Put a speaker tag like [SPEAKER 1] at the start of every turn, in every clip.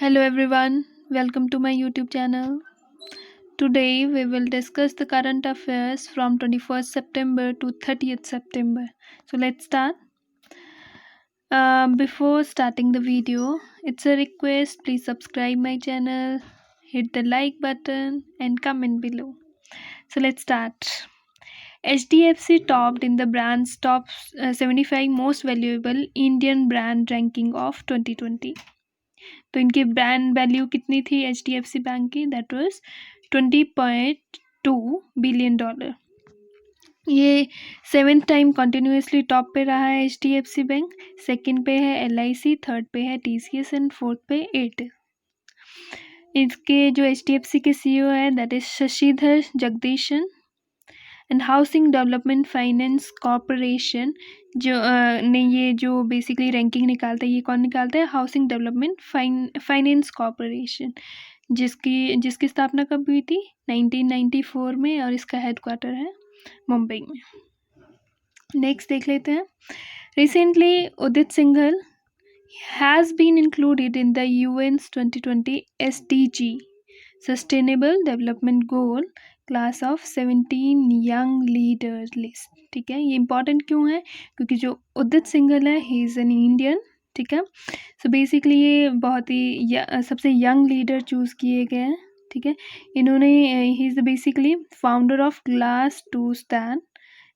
[SPEAKER 1] Hello everyone, welcome to my YouTube channel. Today we will discuss the current affairs from 21st September to 30th September. So let's start. Before starting the video, it's a request, please subscribe my channel, hit the like button and comment below. So let's start. HDFC topped in the brand's top 75 most valuable Indian brand ranking of 2020. तो इनकी brand value कितनी थी HDFC bank की? That was $20.2 billion. ये 7th time continuously top पे रहा है HDFC bank. Second पे है LIC, थर्ड पे है TCS एंड फोर्थ पे एयरटेल. इसके जो HDFC के CEO है that is Shashidhar Jagdishan. And housing development finance corporation जो ने ये जो बेसिकली रैंकिंग निकालता है, ये कौन निकालता है? हाउसिंग डेवलपमेंट फाइनेंस कॉरपोरेशन, जिसकी स्थापना कब हुई थी? 1994 में, और इसका हेडक्वार्टर है मुंबई में. नेक्स्ट देख लेते हैं. Recently Udit Singhal has been included in the UN's 2020 SDG sustainable development goal class of 17 young leader list. ठीक है, ये इंपॉर्टेंट क्यों है? क्योंकि जो उदित सिंघल है ही इज़ एन इंडियन. ठीक है, सो बेसिकली ये बहुत ही सबसे यंग लीडर चूज़ किए गए हैं. ठीक है, इन्होंने he is basically founder of class 2 stand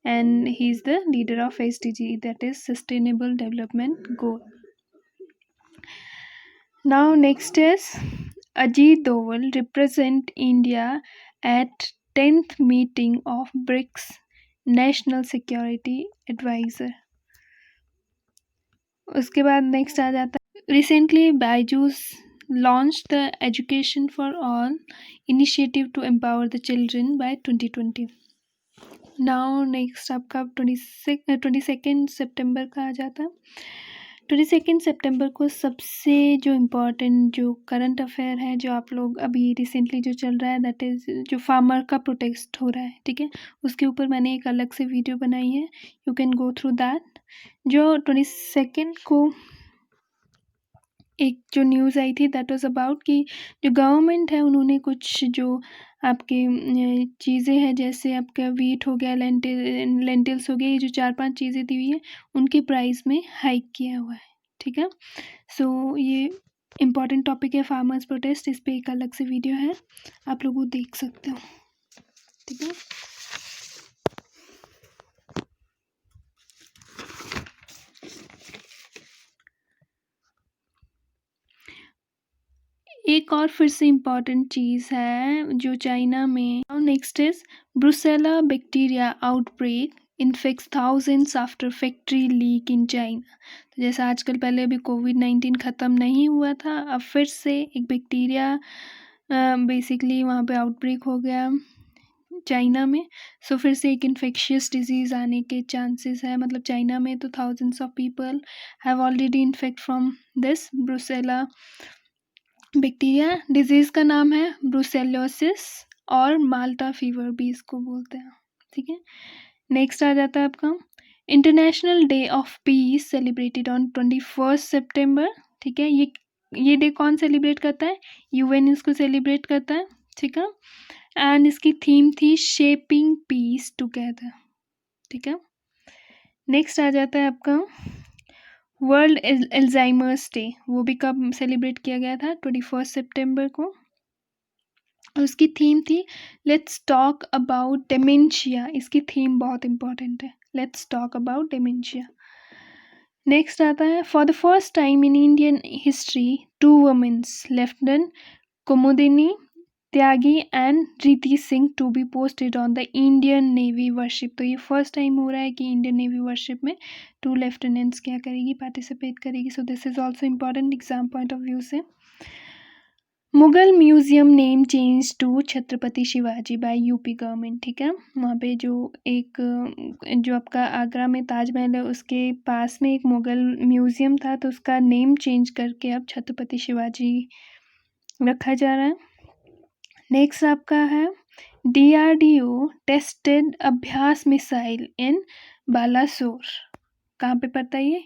[SPEAKER 1] and he is the leader of SDG that is sustainable development goal. Now next is Ajit Doval represent India at 10th meeting of BRICS National Security Advisor. उसके बाद next आ जाता है. Recently Byju's launched the Education for All initiative to empower the children by 2020. Now next आपका 22nd सितंबर का आ जाता है. 22nd सितंबर को सबसे जो इम्पोर्टेंट जो करंट अफेयर है, जो आप लोग अभी रिसेंटली जो चल रहा है, दैट इज़ जो फार्मर का प्रोटेस्ट हो रहा है. ठीक है, उसके ऊपर मैंने एक अलग से वीडियो बनाई है, you can go through that. जो 22nd को एक जो न्यूज़ आई थी दैट वाज अबाउट कि जो गवर्नमेंट है उन्होंने कुछ जो आपके चीज़ें हैं, जैसे आपका वीट हो गया, लेंटिल्स हो गए, ये जो 4-5 चीज़ें दी हुई है उनके प्राइस में हाइक किया हुआ है. ठीक है, सो ये इम्पॉर्टेंट टॉपिक है फार्मर्स प्रोटेस्ट. इस पर एक अलग से वीडियो है, आप लोग वो देख सकते हो. ठीक है, एक और फिर से इम्पॉर्टेंट चीज़ है जो चाइना में. Next is Brucella bacteria outbreak infects thousands after factory leak in China. तो जैसा आजकल, पहले अभी कोविड-19 ख़त्म नहीं हुआ था, अब फिर से एक बैक्टीरिया बेसिकली वहाँ पे आउटब्रेक हो गया चाइना में. सो फिर से एक इन्फेक्शियस डिजीज़ आने के चांसेस है. मतलब चाइना में तो thousands of people have already infect from this Brucella bacteria. Disease का नाम है ब्रुसेलोसिस और माल्टा फीवर भी इसको बोलते हैं. ठीक है, नेक्स्ट आ जाता है आपका international day of peace celebrated on 21st सितंबर. ठीक है, ये डे कौन सेलिब्रेट करता है? UN इसको सेलिब्रेट करता है. ठीक है, एंड इसकी थीम थी शेपिंग पीस टुगेदर. ठीक है, नेक्स्ट आ जाता है आपका वर्ल्ड एल्जाइमर्स डे. वो भी कब सेलिब्रेट किया गया था? 21st सितंबर को. उसकी थीम थी लेट्स टॉक अबाउट डेमेंशिया. इसकी थीम बहुत इंपॉर्टेंट है, let's talk about dementia. Next आता है for the first time in Indian history 2 women's lieutenant Kumudini Tyagi and Riti Singh to be posted on the Indian Navy warship. तो ये फर्स्ट टाइम हो रहा है कि इंडियन नेवी वर्शिप में 2 लेफ्टिनेंट्स क्या करेगी? पार्टिसिपेट करेगी. So this is also important exam point of view से. Mughal museum name change to Chhatrapati Shivaji by UP government. ठीक है, वहाँ पे जो आपका आगरा में ताजमहल है उसके पास में एक मुगल म्यूजियम था, तो उसका नेम चेंज करके अब छत्रपति शिवाजी रखा जा रहा है. नेक्स्ट आपका है DRDO टेस्टेड अभ्यास मिसाइल इन बालासोर. कहाँ पे पड़ता है ये?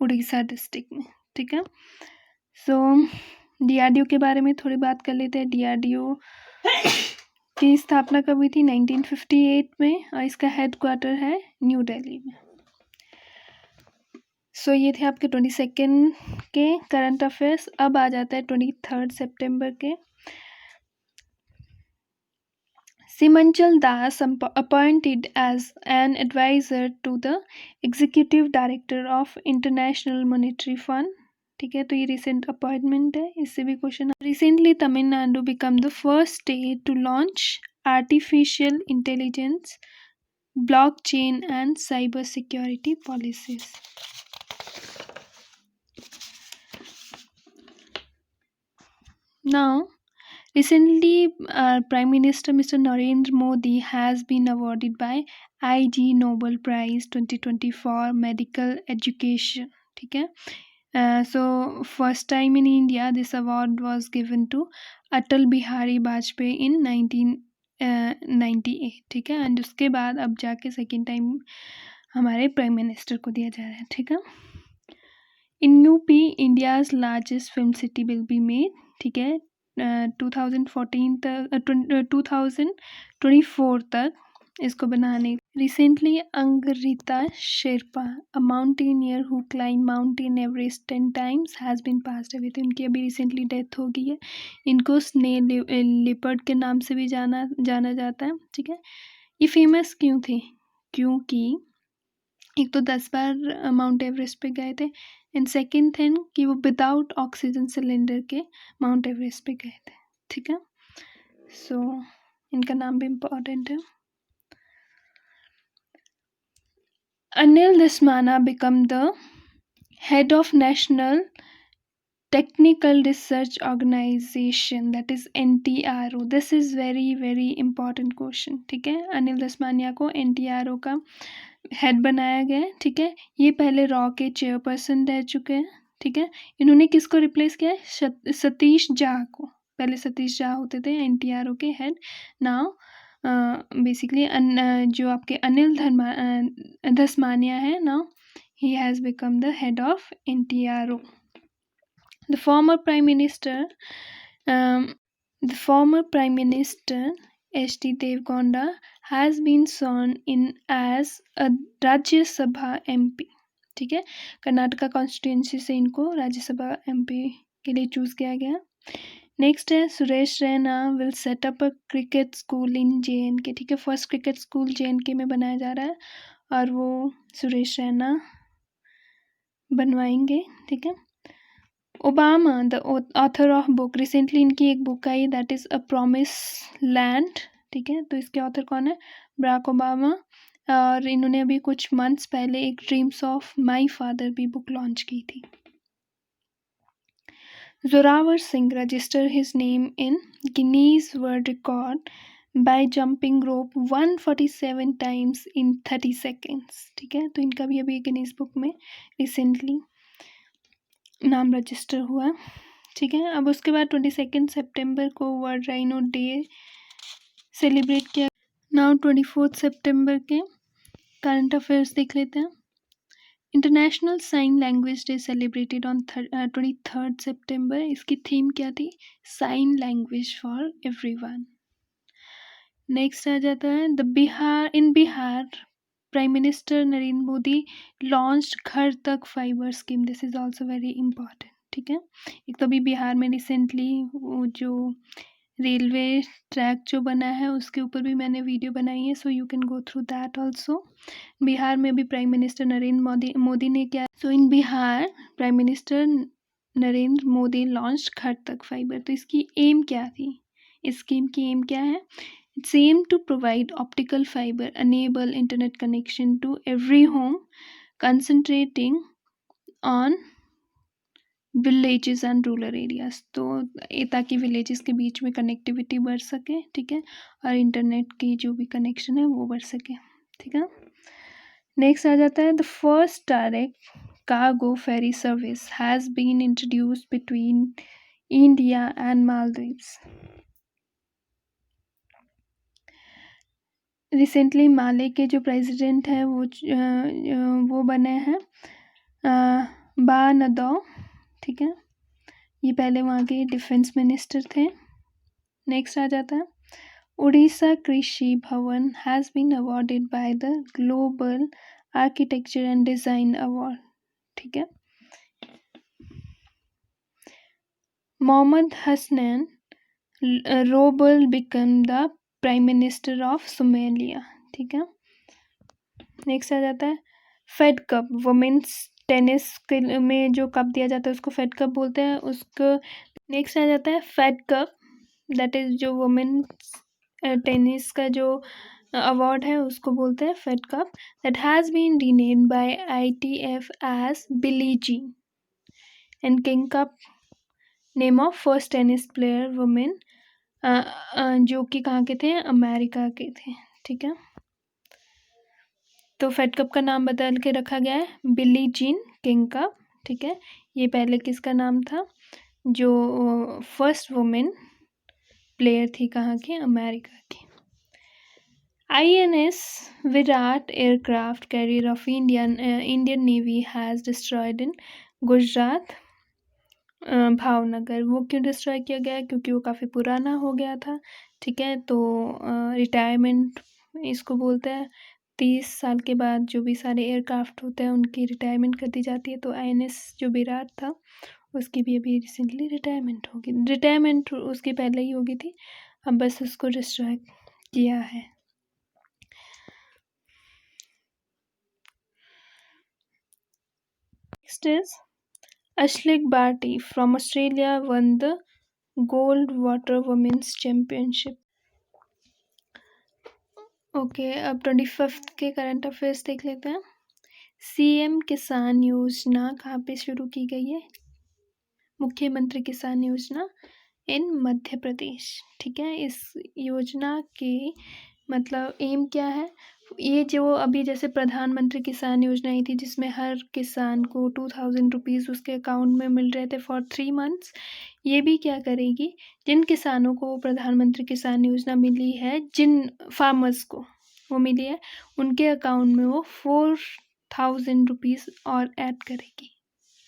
[SPEAKER 1] उड़ीसा डिस्ट्रिक्ट में. ठीक है, सो DRDO के बारे में थोड़ी बात कर लेते हैं। DRDO की स्थापना कब हुई थी? 1958 में, और इसका हेडक्वार्टर है न्यू दिल्ली में। सो ये थे आपके 22 के करंट अफेयर्स। अब आ जाता है 23 सितंबर के। Simanchal Das appointed as an advisor to the executive director of International Monetary Fund। ठीक है, तो ये रिसेंट अपॉइंटमेंट है, इससे भी question. Recently Tamil Nadu become the first state to launch artificial intelligence, blockchain and cyber security policies. Now, recently, Prime Minister Mr. Narendra Modi has been awarded by IG Nobel Prize 2024 Medical Education। ठीक है, so first time in India this award was given to Atal Bihari Vajpayee in 1998। ठीक है, and उसके बाद अब जाके second time हमारे prime minister को दिया जा रहा है। ठीक है, in UP India's largest film city will be made. ठीक है, 2014 तक 2024 तक इसको बनाने। Recently Ang Rita Sherpa, a mountaineer who climb mountain Everest 10 times has been passed away. तो इनकी अभी रिसेंटली डेथ हो गई है। इनको स्नेल लिपर्ड के नाम से भी जाना जाता है। ठीक है, ये फेमस क्यों थे? क्योंकि एक तो 10 बार माउंट एवरेस्ट पे गए थे, एंड सेकेंड थिंग कि वो विदाउट ऑक्सीजन सिलेंडर के माउंट एवरेस्ट पे गए थे। ठीक है, सो इनका नाम भी इम्पोर्टेंट है। Anil Dasmana become the head of national technical research organisation, that is NTRO। This is very very important question. ठीक है, अनिल दसमानिया को NTRO का हेड बनाया गया है। ठीक है, ये पहले रॉ के चेयरपर्सन रह चुके हैं। ठीक है, इन्होंने किसको रिप्लेस किया है? सतीश झा को। पहले सतीश झा होते थे NTRO के हेड। नाउ बेसिकली जो आपके अनिल दसमानिया है, now he has become the head of NTRO। The former Prime Minister H.D. Devgonda has been sworn in as a Rajya Sabha MP। ठीक है, कर्नाटका कॉन्स्टिट्यूंसी से इनको राज्यसभा MP के लिए चूज किया गया। नेक्स्ट है Suresh Raina will set up a cricket school in JNK। ठीक है, फर्स्ट क्रिकेट स्कूल JNK में बनाया जा रहा है और वो सुरेश रैना बनवाएंगे। ठीक है, Obama the author of book, recently इनकी एक बुक आई that is a promise land. ठीक है, तो इसके ऑथर कौन है? Barack Obama. और इन्होंने अभी कुछ मंथ्स पहले एक ड्रीम्स ऑफ माई फादर भी बुक लॉन्च की थी। Zorawar Singh register his name in Guinness world record by jumping rope 147 times in 30 seconds। ठीक है, तो इनका भी अभी गिनीज बुक में रिसेंटली नाम रजिस्टर हुआ। ठीक है, अब उसके बाद 22 सितंबर को वर्ल्ड राइनो डे सेलिब्रेट किया। नाउ 24 सितंबर के करंट अफेयर्स देख लेते हैं। International Sign Language Day celebrated on 23 सितंबर। इसकी थीम क्या थी? Sign language for everyone. Next आ जाता है in Bihar prime minister Narendra Modi launched Ghar Tak fibre scheme. This is also very important. ठीक है, एक तो अभी बिहार में रिसेंटली वो जो रेलवे ट्रैक जो बना है उसके ऊपर भी मैंने वीडियो बनाई है, so you can go through that also. Bihar में भी प्राइम मिनिस्टर नरेंद्र मोदी ने क्या, so in Bihar prime minister Narendra Modi launch Ghar Tak fibre. तो इसकी एम क्या थी? इस स्कीम की एम क्या है? It's aimed to provide optical fiber enable internet connection to every home, concentrating on villages and rural areas। तो ताकि villages के बीच में कनेक्टिविटी बढ़ सके। ठीक है, और इंटरनेट की जो भी कनेक्शन है वो बढ़ सके। ठीक है, नेक्स्ट आ जाता है the first direct cargo ferry service has been introduced between India and Maldives. Recently Male के जो प्रेसिडेंट हैं वो बने हैं बानदौ। ठीक है, ये पहले वहाँ के डिफेंस मिनिस्टर थे। नेक्स्ट आ जाता है Odisha Krishi Bhavan has been awarded by the global architecture and design award. ठीक है। Mohamed Hussein Roble become the prime minister of Somalia. ठीक है। नेक्स्ट आ जाता है फेड कप, वुमेन्स टेनिस में जो कप दिया जाता है उसको फेड कप बोलते हैं उसको। नेक्स्ट आ जाता है फेड कप, दैट इज जो वुमेन्स टेनिस का जो अवार्ड है उसको बोलते हैं Fed Cup, that has been renamed by ITF as Billie Jean and King Cup, name of first tennis player women, जो कि कहाँ के थे, अमेरिका के थे। ठीक है। तो फेड कप का नाम बदल के रखा गया है बिली जीन किंग कप। ठीक है। ये पहले किसका नाम था, जो फर्स्ट वुमेन प्लेयर थी कहाँ की, अमेरिका की। INS Virat aircraft carrier of Indian navy has destroyed in Gujarat Bhavnagar. वो क्यों डिस्ट्रॉय किया गया, क्योंकि वो काफ़ी पुराना हो गया था। ठीक है। तो रिटायरमेंट इसको बोलते हैं, 30 साल के बाद जो भी सारे एयरक्राफ्ट होते हैं उनकी रिटायरमेंट कर दी जाती है। तो INS जो विराट था उसकी भी अभी रिसेंटली रिटायरमेंट होगी, रिटायरमेंट उसकी पहले ही होगी थी, अब बस उसको डिस्ट्रॉय किया है। Next is Ashleigh Barty from Australia won the Gold Water Women's Championship. Okay, अब 25th के करंट अफेयर्स देख लेते हैं। CM किसान योजना कहाँ पे शुरू की गई है, मुख्यमंत्री किसान योजना इन मध्य प्रदेश। ठीक है। इस योजना के मतलब एम क्या है, ये जो अभी जैसे प्रधानमंत्री किसान योजना आई थी जिसमें हर किसान को 2000 रुपीज़ उसके अकाउंट में मिल रहे थे फॉर 3 मंथ्स, ये भी क्या करेगी, जिन किसानों को प्रधानमंत्री किसान योजना मिली है, जिन फार्मर्स को वो मिली है, उनके अकाउंट में वो 4000 रुपीज़ और ऐड करेगी।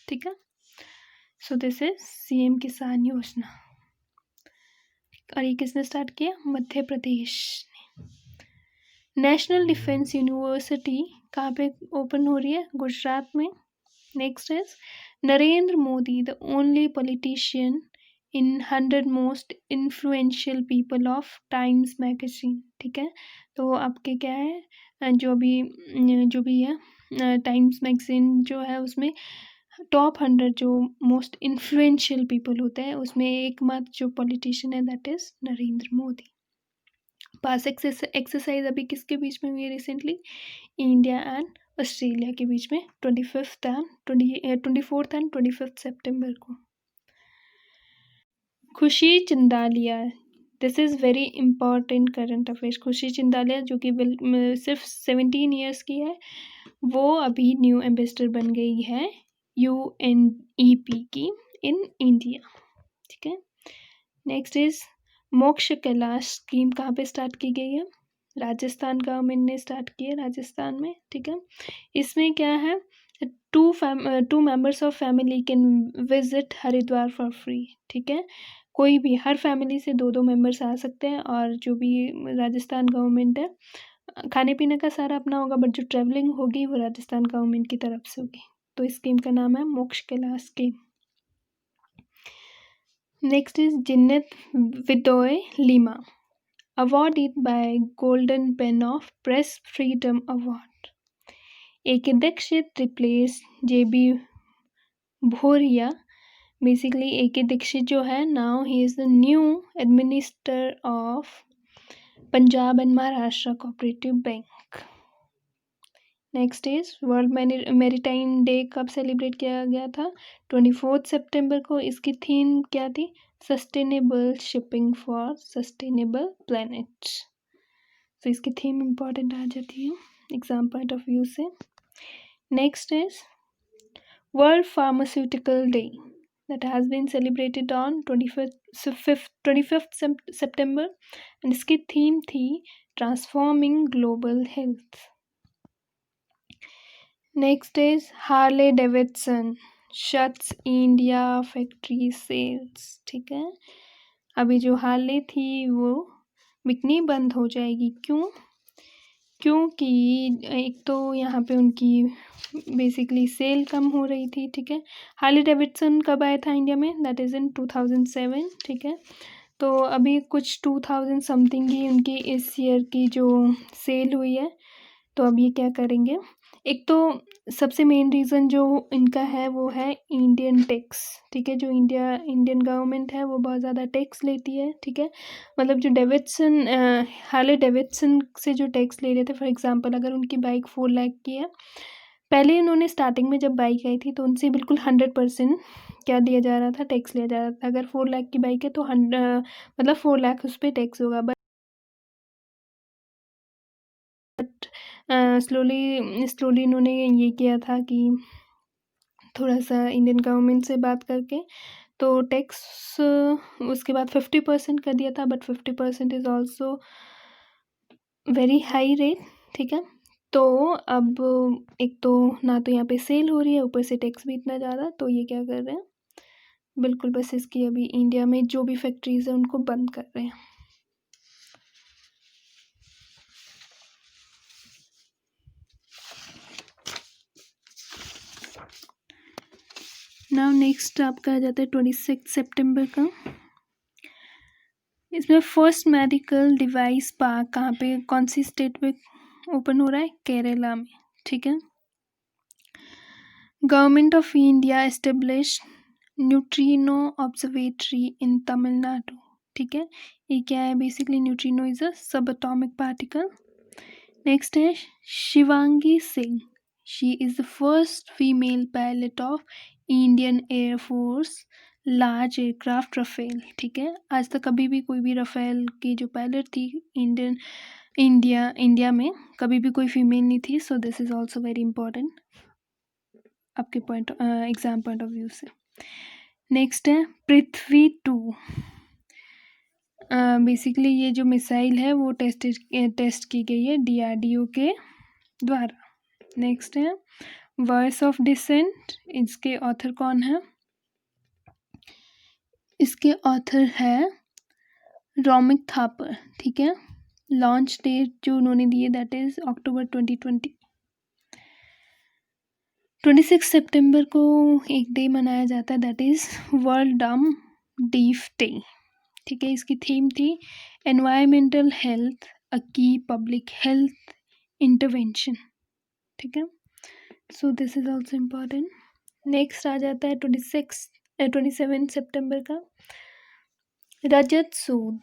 [SPEAKER 1] ठीक है। सो दिस इज CM किसान योजना, और ये किसने स्टार्ट किया, Madhya Pradesh. National defence university कहाँ पे ओपन हो रही है, गुजरात में। Next is Narendra Modi the only politician in 100 most influential people of times magazine. ठीक है। तो आपके क्या है, जो भी है टाइम्स मैगजीन जो है उसमें टॉप 100 जो मोस्ट इन्फ्लुएंशियल पीपल होते हैं उसमें एकमात्र जो पॉलिटिशियन है that is Narendra Modi. Pass exercise अभी किसके बीच में हुई है रिसेंटली, इंडिया एंड ऑस्ट्रेलिया के बीच में 24 एंड 25 सितंबर को। Khushi Chindalia, this is very important current affairs. Khushi Chindalia जो कि सिर्फ 17 ईयर्स की है, वो अभी न्यू एम्बेसडर बन गई है UNEP की इन इंडिया। ठीक है। नेक्स्ट इज मोक्ष कैलाश स्कीम कहाँ पे स्टार्ट की गई है, राजस्थान गवर्नमेंट ने स्टार्ट की है, राजस्थान में। ठीक है। इसमें क्या है, two members of family can visit Haridwar for free. ठीक है। कोई भी, हर फैमिली से 2 मेंबर्स आ सकते हैं, और जो भी राजस्थान गवर्नमेंट है खाने पीने का सारा अपना होगा, बट जो ट्रैवलिंग होगी वो राजस्थान गवर्नमेंट की तरफ से होगी। तो इस स्कीम का नाम है Moksha Kailash scheme. Next is जिन्नत विदोय लीमा, awarded by Golden Pen of Press Freedom Award. A.K. Dixit replaced J.B. Bhoria. Basically, A.K. Dixit जो है now he is the new administrator of Punjab and Maharashtra Cooperative Bank. Next is world maritime day कब celebrate किया गया था, 24 सितंबर को। इसकी theme क्या थी, sustainable shipping for sustainable planet. तो इसकी थीम इम्पॉर्टेंट आ जाती है एग्जाम पॉइंट ऑफ व्यू से। Next is world pharmaceutical day that has been celebrated on 25th September, and इसकी थीम थी transforming global health. Next is Harley Davidson shuts India factory sales, ठीक है। अभी जो हार्ले थी वो बिकनी बंद हो जाएगी, क्यों? क्योंकि एक तो यहाँ पे उनकी बेसिकली सेल कम हो रही थी, ठीक है। हार्ले डेविडसन कब आया था इंडिया में? दैट इज़ इन 2007, ठीक है। तो अभी कुछ 2000 समथिंग ही उनकी इस ईयर की जो सेल हुई है। तो अब ये क्या करेंगे? एक तो सबसे मेन रीज़न जो इनका है वो है इंडियन टैक्स, ठीक है। जो इंडियन गवर्नमेंट है वो बहुत ज़्यादा टैक्स लेती है, ठीक है। मतलब जो हार्ले डेविडसन से जो टैक्स ले रहे थे, फॉर एग्जांपल अगर उनकी बाइक 4 लाख की है, पहले उन्होंने स्टार्टिंग में जब बाइक आई थी तो उनसे बिल्कुल 100% क्या दिया जा रहा था? टैक्स लिया जा रहा था। अगर 4 लाख की बाइक है तो मतलब 4 लाख उस पर टैक्स होगा। बट स्लोली इन्होंने ये किया था कि थोड़ा सा इंडियन गवर्नमेंट से बात करके तो टैक्स उसके बाद 50% कर दिया था। But 50% is also very high rate, ठीक है। तो अब एक तो ना तो यहाँ पे सेल हो रही है, ऊपर से टैक्स भी इतना ज़्यादा, तो ये क्या कर रहे हैं? बिल्कुल बस इसकी अभी इंडिया में जो भी फैक्ट्रीज़ है उनको बंद कर रहे हैं। नाउ नेक्स्ट आपका आ जाता है 26 सितंबर का। इसमें फर्स्ट मेडिकल डिवाइस पार्क कहाँ पे, कौन सी स्टेट में ओपन हो रहा है? केरला में, ठीक है। Government of India establish neutrino observatory इन तमिलनाडु, ठीक है। ये क्या है? बेसिकली न्यूट्रिनो इज अ सब एटॉमिक पार्टिकल। नेक्स्ट है Shivangi Singh, she is the first female pilot of Indian air force large aircraft Rafale, ठीक है। आज तक कभी भी कोई भी रफेल की जो पायलट थी इंडिया में कभी भी कोई फीमेल नहीं थी। सो this is also very important आपके एग्जाम पॉइंट ऑफ व्यू से। नेक्स्ट है पृथ्वी 2। बेसिकली ये जो मिसाइल है वो टेस्ट की गई है DRDO के द्वारा। नेक्स्ट है वॉइस ऑफ डिसेंट, इसके ऑथर कौन है? इसके ऑथर है रोमिक थापर, ठीक है। लॉन्च डेट जो उन्होंने दी है दैट इज़ अक्टूबर 2020। 26 सितंबर को एक डे मनाया जाता है दैट इज़ वर्ल्ड डम डीफ डे, ठीक है। इसकी थीम थी एनवायरमेंटल हेल्थ अ की पब्लिक हेल्थ इंटरवेंशन, ठीक है। So this is also important. Next आ जाता है 27 सितंबर का Rajat Sood,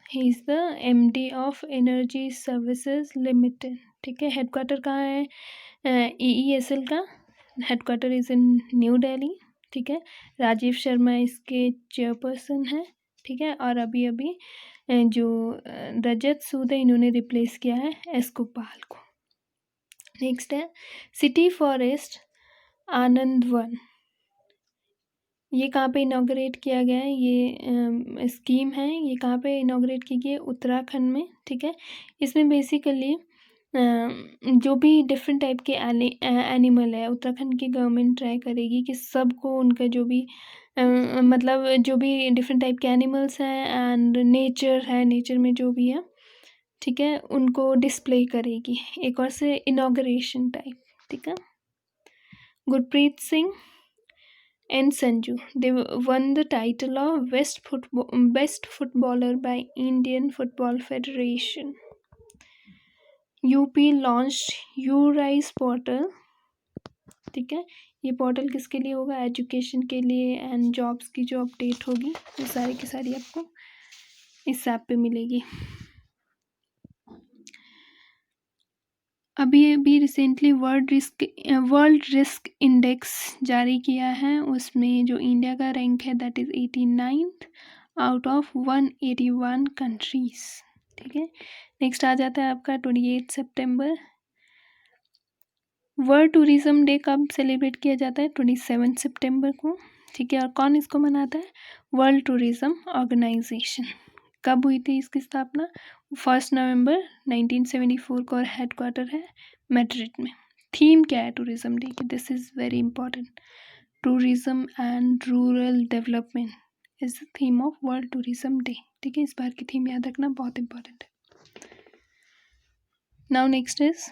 [SPEAKER 1] he is the MD of Energy Services Limited, ठीक है। हेडक्वार्टर कहाँ है? EESL का headquarter is in New Delhi, ठीक है। राजीव शर्मा इसके चेयरपर्सन है, ठीक है। और अभी जो रजत सूद है इन्होंने रिप्लेस किया है एस गोपाल को। नेक्स्ट है सिटी फॉरेस्ट आनंद वन, ये कहाँ पे इनॉग्रेट किया गया है? ये स्कीम है, ये कहाँ पे इनॉग्रेट की गई है? उत्तराखंड में, ठीक है। इसमें बेसिकली जो भी डिफरेंट टाइप के एनिमल है उत्तराखंड की गवर्नमेंट ट्राई करेगी कि सबको उनका जो भी मतलब जो भी डिफरेंट टाइप के एनिमल्स हैं एंड नेचर है, नेचर में जो भी है, ठीक है, उनको डिस्प्ले करेगी एक और से इनॉग्रेशन टाइप, ठीक है। Gurpreet Singh and Sanju, they won the title of best footballer by Indian Football Federation. UP launched URISE portal, ठीक है। ये पोर्टल किसके लिए होगा? एजुकेशन के लिए एंड जॉब्स की जो अपडेट होगी वो सारी की सारी आपको इस ऐप पे मिलेगी। अभी रिसेंटली वर्ल्ड रिस्क इंडेक्स जारी किया है, उसमें जो इंडिया का रैंक है that is 89th out of 181 countries, ठीक है। नेक्स्ट आ जाता है आपका 28 सितंबर। वर्ल्ड टूरिज्म डे कब सेलिब्रेट किया जाता है? 27 सितंबर को, ठीक है। और कौन इसको मनाता है? World tourism organisation. कब हुई थी इसकी स्थापना? 1 नवंबर 1974 को, और हेडक्वार्टर है मैड्रिड में। थीम क्या है टूरिज्म डे की? This is very important. Tourism and rural development is the theme of world tourism day. ठीक है, इस बार की थीम याद रखना, बहुत इंपॉर्टेंट है। Now next is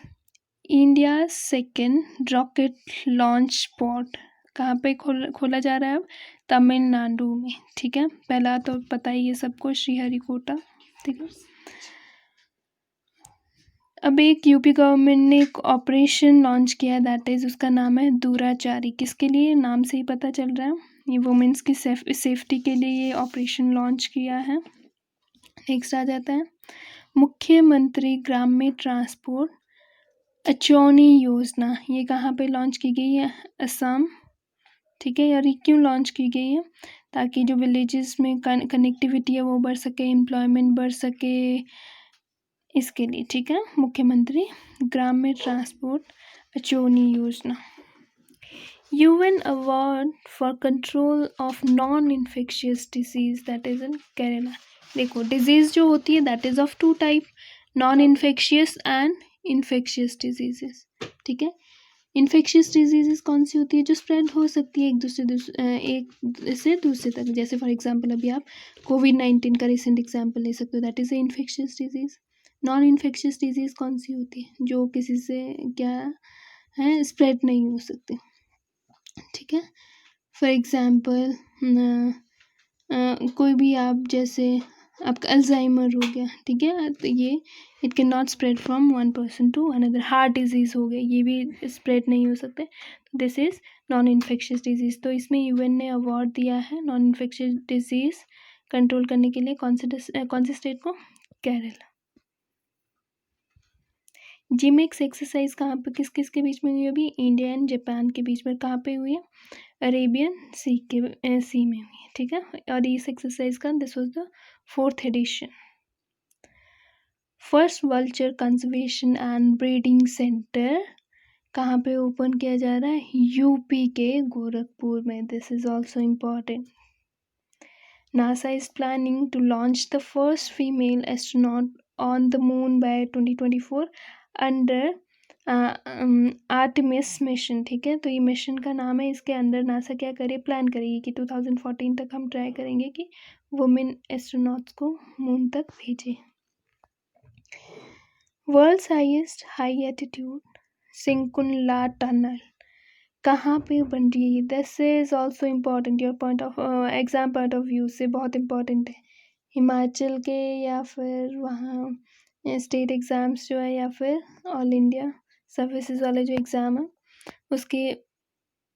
[SPEAKER 1] India second rocket launch spot कहाँ पे खोला जा रहा है अब? तमिलनाडु में। ठीक है, पहला तो पता ही है सबको, श्रीहरिकोटा। ठीक है, अब एक यूपी गवर्नमेंट ने एक ऑपरेशन लॉन्च किया, दैट इज उसका नाम है दूराचारी। किसके लिए? नाम से ही पता चल रहा है, ये वुमेन्स की सेफ्टी के लिए ये ऑपरेशन लॉन्च किया है। नेक्स्ट आ जाता है मुख्यमंत्री ग्राम्य ट्रांसपोर्ट अचौनी योजना, ये कहाँ पे लॉन्च की गई है? असम। ठीक है, और ये क्यों लॉन्च की गई है? ताकि जो विलेजेस में कनेक्टिविटी है वो बढ़ सके, एम्प्लॉयमेंट बढ़ सके, इसके लिए। ठीक है, मुख्यमंत्री ग्राम्य ट्रांसपोर्ट अचौनी योजना। UN award for control of non infectious disease that is in Kerala. देखो, डिजीज जो होती है that is of two type, non infectious and infectious diseases. ठीक है, इन्फेक्शियस डिजीजेस कौन सी होती है? जो स्प्रेड हो सकती है एक से दूसरे तक, जैसे फॉर एग्जांपल अभी आप कोविड-19 का रिसेंट एग्जांपल ले सकते हो, that is a infectious disease. Non infectious disease कौन सी होती है? जो किसी से क्या है, स्प्रेड नहीं हो सकती। ठीक है, फॉर एग्जांपल कोई भी आप, जैसे आपका अल्जाइमर हो गया, ठीक है, तो ये it can not spread from one person to another. Heart disease हो गया, ये भी स्प्रेड नहीं हो सकते, this is non infectious disease. तो इसमें यूएन ने अवार्ड दिया है नॉन इन्फेक्शियस डिजीज कंट्रोल करने के लिए। कौन से स्टेट को? केरला। जिमेक्स एक्सरसाइज कहाँ पे किस किस के बीच में हुई है? अभी इंडिया एंड जापान के बीच में। कहाँ पे हुई है? अरेबियन सी में हुई है। ठीक है, और इस एक्सरसाइज का this was the 4th edition. First vulture conservation and breeding centre कहाँ पे ओपन किया जा रहा है? यूपी के गोरखपुर में। This is also important. NASA is planning to launch the first female astronaut on the moon by 2024 under Artemis mission. ठीक है, तो ये मिशन का नाम है, इसके अंदर नासा क्या करे, प्लान करेगी कि 2014 तक हम ट्राई करेंगे कि वुमेन एस्ट्रोनॉट्स को मून तक भेजें। World's highest high altitude Shinku La tunnel कहाँ पे बन रही है? This is also important, your point of exam point of view से बहुत इम्पॉर्टेंट है। हिमाचल के, या फिर वहाँ स्टेट एग्ज़ाम्स जो है, या फिर ऑल इंडिया सर्विसेज वाले जो एग्ज़ाम है उसके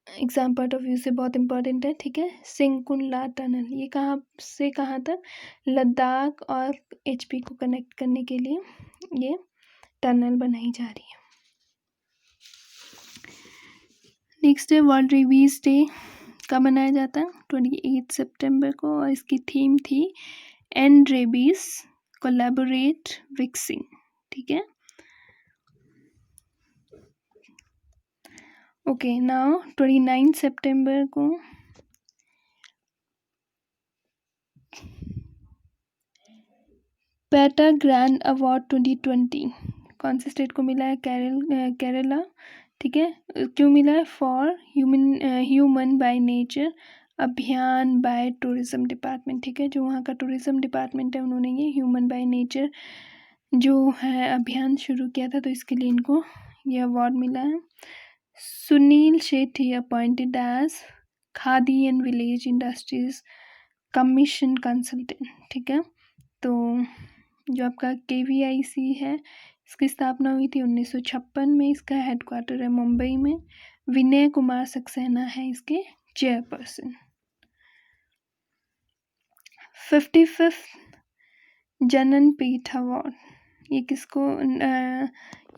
[SPEAKER 1] एग्ज़ाम पॉइंट ऑफ व्यू से बहुत इम्पॉर्टेंट है। ठीक है, सिंकुनला टनल ये कहाँ से कहाँ तक? लद्दाख और HP को कनेक्ट करने के लिए ये टनल बनाई जा रही है। नेक्स्ट है वर्ल्ड रेबीज डे कब मनाया जाता है? 28 सितंबर को, और इसकी थीम थी एंड रेबीज कोलैबोरेट विक्सिंग। ठीक है, ओके, नाउ 29 सितंबर को पेटा ग्रैंड अवार्ड 2020 कौन से स्टेट को मिला है? केरला। ठीक है, क्यों मिला है? फॉर ह्यूमन बाय नेचर अभियान बाय टूरिज्म डिपार्टमेंट। ठीक है, जो वहाँ का टूरिज्म डिपार्टमेंट है उन्होंने ये ह्यूमन बाय नेचर जो है अभियान शुरू किया था, तो इसके लिए इनको ये अवार्ड मिला है। Suniel Shetty appointed as Khadi and village industries commission consultant. ठीक है, तो जो आपका KVIC है इसकी स्थापना हुई थी 1956 में, इसका हेडक्वार्टर है मुंबई में। विनय कुमार सक्सेना है इसके चेयरपर्सन। 55th जननपीठ अवार्ड ये किसको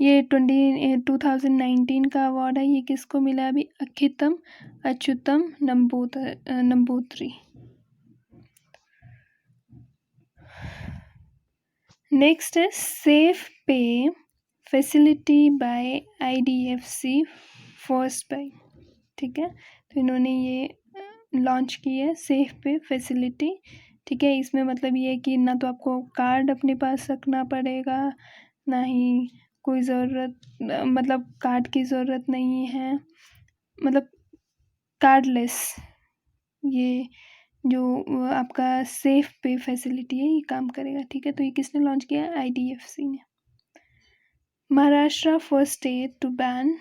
[SPEAKER 1] ये 2019 का अवार्ड है, ये किसको मिला अभी? अच्युतम नंबूतरी। नेक्स्ट है safe pay facility by IDFC first by. ठीक है, तो इन्होंने ये लॉन्च की है सेफ पे फैसिलिटी। ठीक है, इसमें मतलब ये है कि ना तो आपको कार्ड अपने पास रखना पड़ेगा, ना ही कोई ज़रूरत, मतलब कार्ड की ज़रूरत नहीं है, मतलब कार्डलेस, ये जो आपका सेफ पे फैसिलिटी है, ये काम करेगा, ठीक है। तो ये किसने लॉन्च किया? IDFC ने। Maharashtra first state to ban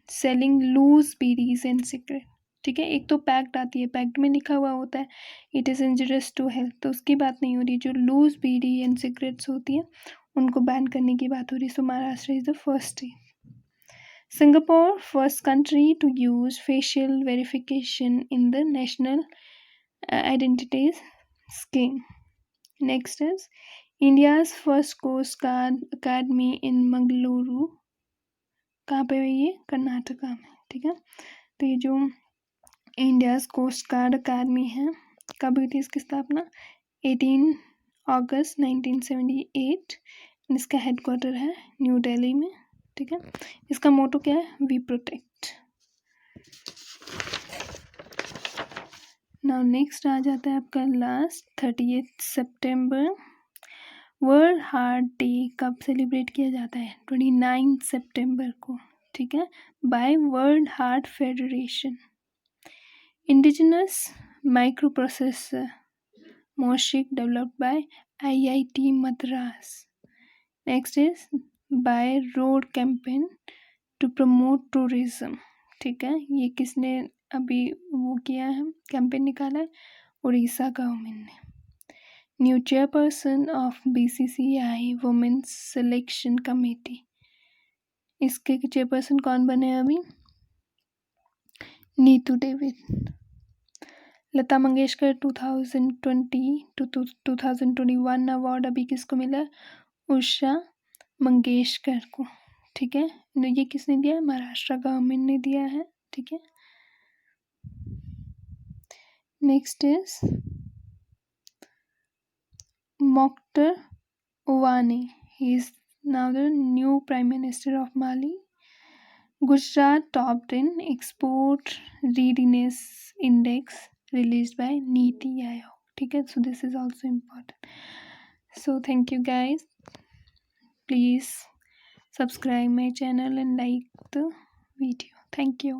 [SPEAKER 1] selling loose bidis and cigarette, ठीक है। एक तो पैक्ड आती है, पैक्ड में लिखा हुआ होता है it is injurious to health, तो उसकी बात नहीं हो रही। जो लूज बीडी एंड सिगरेट्स होती है उनको बैन करने की बात हो रही है। So Maharashtra is the first state. Singapore, first country to use facial verification in the national identities scheme. Next is India's first Coast Guard Academy in Mangaluru. कहाँ पे है ये? कर्नाटका में, ठीक है। तो ये जो इंडियाज कोस्ट गार्ड अकादमी है, कब हुई थी इसकी स्थापना? 18 अगस्त 1978। इसका हेडक्वार्टर है न्यू दिल्ली में, ठीक है। इसका मोटो क्या है? We protect. नाउ नेक्स्ट आ जाता है आपका लास्ट 30 सितंबर। वर्ल्ड हार्ट डे कब सेलिब्रेट किया जाता है? 29 सितंबर को, ठीक है, by world heart federation. Indigenous micro processor MOSIC developed by IIT Madras. Next is by road campaign to promote tourism, ठीक है। ये किसने अभी वो किया है, कैंपेन निकाला है? उड़ीसा गवर्नमेंट ने। New chairperson of BCCI women's selection committee, इसके चेयरपर्सन कौन बने अभी? नीतू डेविड। लता मंगेशकर 2020 to 2021 अवार्ड अभी किसको मिला? उषा मंगेशकर को, ठीक है। ये किसने दिया है? महाराष्ट्र गवर्नमेंट ने दिया है, ठीक है। Next is Moctar Ouane, he is now the new prime minister of Mali. Gujarat top 10 export readiness index released by NITI Aayog, ठीक है। So this is also important. So thank you guys, please subscribe my channel and like the video. Thank you.